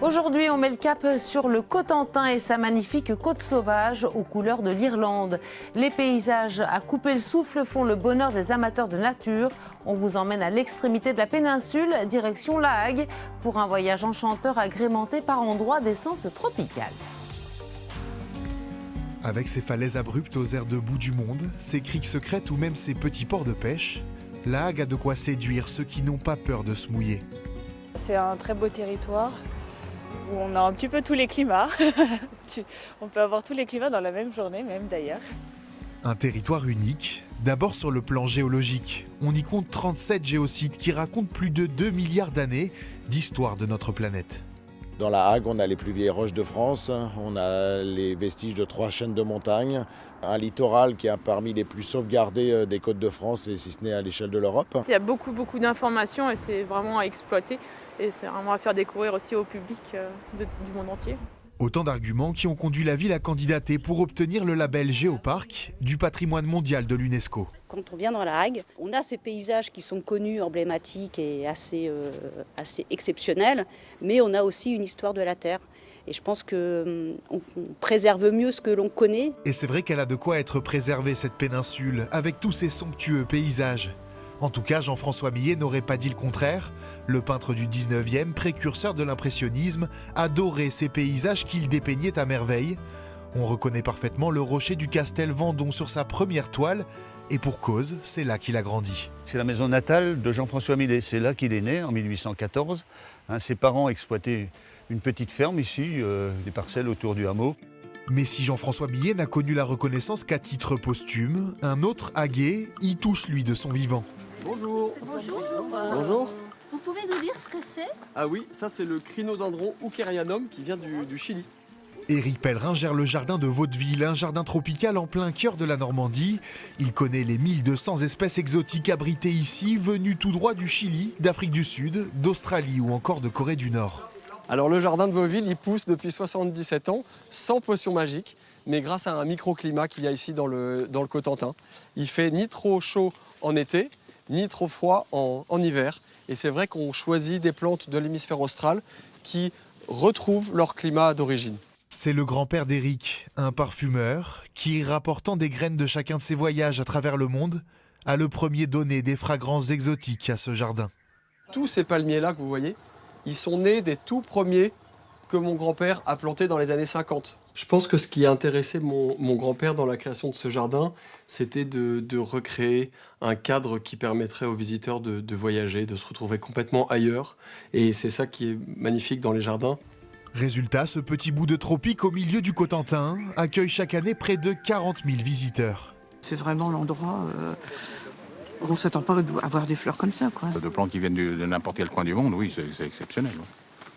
Aujourd'hui, on met le cap sur le Cotentin et sa magnifique côte sauvage aux couleurs de l'Irlande. Les paysages à couper le souffle font le bonheur des amateurs de nature. On vous emmène à l'extrémité de la péninsule, direction La Hague, pour un voyage enchanteur agrémenté par endroits d'essence tropicale. Avec ses falaises abruptes aux airs de bout du monde, ses criques secrètes ou même ses petits ports de pêche, La Hague a de quoi séduire ceux qui n'ont pas peur de se mouiller. C'est un très beau territoire où on a un petit peu tous les climats. On peut avoir tous les climats dans la même journée, même d'ailleurs. Un territoire unique, d'abord sur le plan géologique. On y compte 37 géosites qui racontent plus de 2 milliards d'années d'histoire de notre planète. Dans la Hague, on a les plus vieilles roches de France, on a les vestiges de 3 chaînes de montagnes, un littoral qui est parmi les plus sauvegardés des côtes de France et si ce n'est à l'échelle de l'Europe. Il y a beaucoup d'informations et c'est vraiment à exploiter et c'est vraiment à faire découvrir aussi au public du monde entier. Autant d'arguments qui ont conduit la ville à candidater pour obtenir le label Géoparc du patrimoine mondial de l'UNESCO. Quand on vient dans la Hague, on a ces paysages qui sont connus, emblématiques et assez exceptionnels, mais on a aussi une histoire de la Terre. Et je pense qu'on préserve mieux ce que l'on connaît. Et c'est vrai qu'elle a de quoi être préservée, cette péninsule, avec tous ces somptueux paysages. En tout cas, Jean-François Millet n'aurait pas dit le contraire. Le peintre du 19e, précurseur de l'impressionnisme, adorait ces paysages qu'il dépeignait à merveille. On reconnaît parfaitement le rocher du Castel Vendôme sur sa première toile, et pour cause, c'est là qu'il a grandi. C'est la maison natale de Jean-François Millet, c'est là qu'il est né en 1814. Ses parents exploitaient une petite ferme ici, des parcelles autour du hameau. Mais si Jean-François Millet n'a connu la reconnaissance qu'à titre posthume, un autre Haguais y touche lui de son vivant. Bonjour. Bonjour. Bonjour. Vous pouvez nous dire ce que c'est? Ah oui, ça c'est le Crinodendron Hookerianum qui vient du Chili. Éric Pellerin gère le jardin de Vaudeville, un jardin tropical en plein cœur de la Normandie. Il connaît les 1200 espèces exotiques abritées ici, venues tout droit du Chili, d'Afrique du Sud, d'Australie ou encore de Corée du Nord. Alors le jardin de Vaudeville, il pousse depuis 77 ans, sans potion magique, mais grâce à un microclimat qu'il y a ici dans le Cotentin. Il fait ni trop chaud en été, ni trop froid en hiver. Et c'est vrai qu'on choisit des plantes de l'hémisphère austral qui retrouvent leur climat d'origine. C'est le grand-père d'Éric, un parfumeur, qui, rapportant des graines de chacun de ses voyages à travers le monde, a le premier donné des fragrances exotiques à ce jardin. Tous ces palmiers-là que vous voyez, ils sont nés des tout premiers que mon grand-père a plantés dans les années 50. Je pense que ce qui a intéressé mon grand-père dans la création de ce jardin, c'était de recréer un cadre qui permettrait aux visiteurs de voyager, de se retrouver complètement ailleurs. Et c'est ça qui est magnifique dans les jardins. Résultat, ce petit bout de tropique au milieu du Cotentin accueille chaque année près de 40 000 visiteurs. C'est vraiment l'endroit où on ne s'attend pas à voir des fleurs comme ça, quoi. De plantes qui viennent de n'importe quel coin du monde, oui, c'est exceptionnel.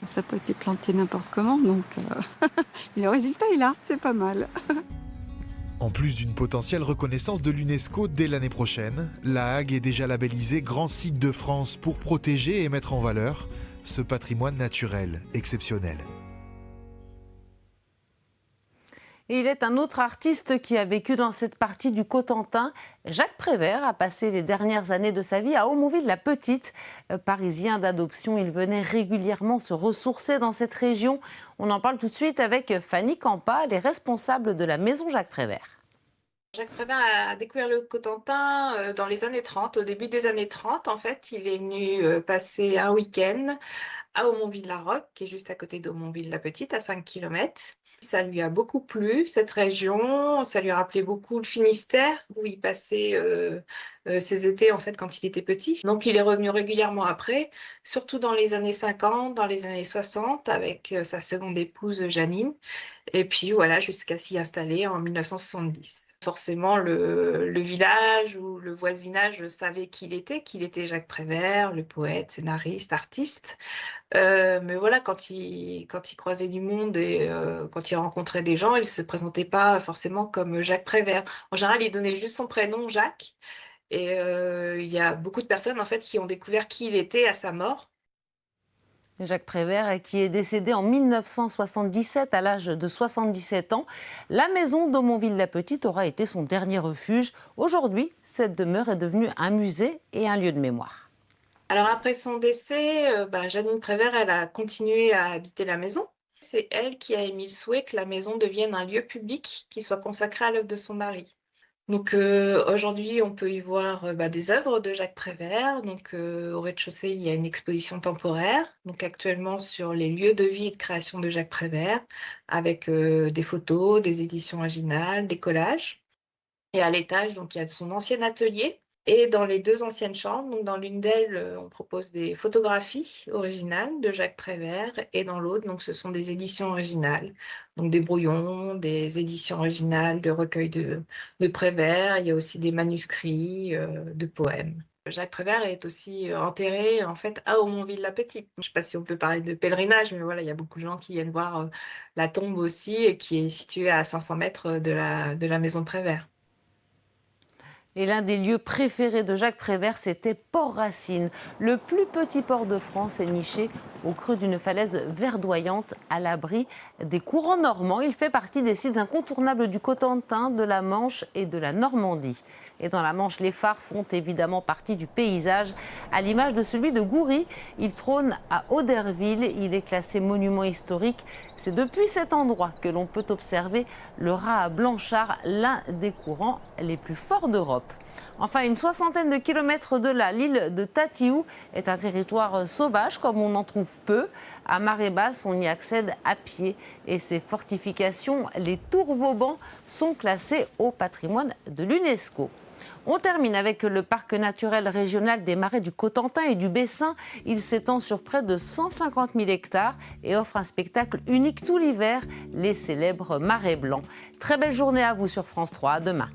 Ça peut être planté n'importe comment, donc le résultat est là, c'est pas mal. En plus d'une potentielle reconnaissance de l'UNESCO dès l'année prochaine, La Hague est déjà labellisée Grand Site de France pour protéger et mettre en valeur ce patrimoine naturel exceptionnel. Et il est un autre artiste qui a vécu dans cette partie du Cotentin. Jacques Prévert a passé les dernières années de sa vie à Aumonville-la-Petite. Parisien d'adoption, il venait régulièrement se ressourcer dans cette région. On en parle tout de suite avec Fanny Campa, les responsables de la maison Jacques Prévert. Jacques Prévert a découvert le Cotentin dans les années 30, au début des années 30 en fait. Il est venu passer un week-end à Aumonville-la-Roque, qui est juste à côté d'Aumonville-la-Petite, à 5 km. Ça lui a beaucoup plu, cette région, ça lui a rappelé beaucoup le Finistère, où il passait ses étés en fait quand il était petit. Donc il est revenu régulièrement après, surtout dans les années 50, dans les années 60, avec sa seconde épouse Janine, et puis voilà, jusqu'à s'y installer en 1970. Forcément, le village ou le voisinage savait qui il était Jacques Prévert, le poète, scénariste, artiste. Mais voilà, quand il croisait du monde et quand il rencontrait des gens, il ne se présentait pas forcément comme Jacques Prévert. En général, il donnait juste son prénom, Jacques. Et il y a beaucoup de personnes en fait, qui ont découvert qui il était à sa mort. Jacques Prévert, qui est décédé en 1977 à l'âge de 77 ans. La maison d'Aumonville-la-Petite aura été son dernier refuge. Aujourd'hui, cette demeure est devenue un musée et un lieu de mémoire. Alors après son décès, Jeannine Prévert, elle a continué à habiter la maison. C'est elle qui a émis le souhait que la maison devienne un lieu public qui soit consacré à l'œuvre de son mari. Donc aujourd'hui, on peut y voir des œuvres de Jacques Prévert. Donc au rez-de-chaussée, il y a une exposition temporaire. Donc actuellement sur les lieux de vie et de création de Jacques Prévert, avec des photos, des éditions originales, des collages. Et à l'étage, donc il y a son ancien atelier. Et dans les 2 anciennes chambres, donc dans l'une d'elles, on propose des photographies originales de Jacques Prévert, et dans l'autre, donc ce sont des éditions originales, donc des brouillons, des éditions originales de recueils de Prévert. Il y a aussi des manuscrits de poèmes. Jacques Prévert est aussi enterré en fait à Aumonville-la-Petite. Je ne sais pas si on peut parler de pèlerinage, mais voilà, il y a beaucoup de gens qui viennent voir la tombe aussi, et qui est située à 500 mètres de la maison de Prévert. Et l'un des lieux préférés de Jacques Prévert, c'était Port-Racine, le plus petit port de France est niché au creux d'une falaise verdoyante à l'abri des courants normands. Il fait partie des sites incontournables du Cotentin, de la Manche et de la Normandie. Et dans la Manche, les phares font évidemment partie du paysage, à l'image de celui de Goury. Il trône à Auderville, il est classé monument historique. C'est depuis cet endroit que l'on peut observer le rat Blanchard, l'un des courants les plus forts d'Europe. Enfin, une 60aine de kilomètres de là, l'île de Tatiou est un territoire sauvage comme on en trouve peu. À marée basse, on y accède à pied et ses fortifications, les tours Vauban, sont classées au patrimoine de l'UNESCO. On termine avec le parc naturel régional des Marais du Cotentin et du Bessin. Il s'étend sur près de 150 000 hectares et offre un spectacle unique tout l'hiver, les célèbres marais blancs. Très belle journée à vous sur France 3. À demain.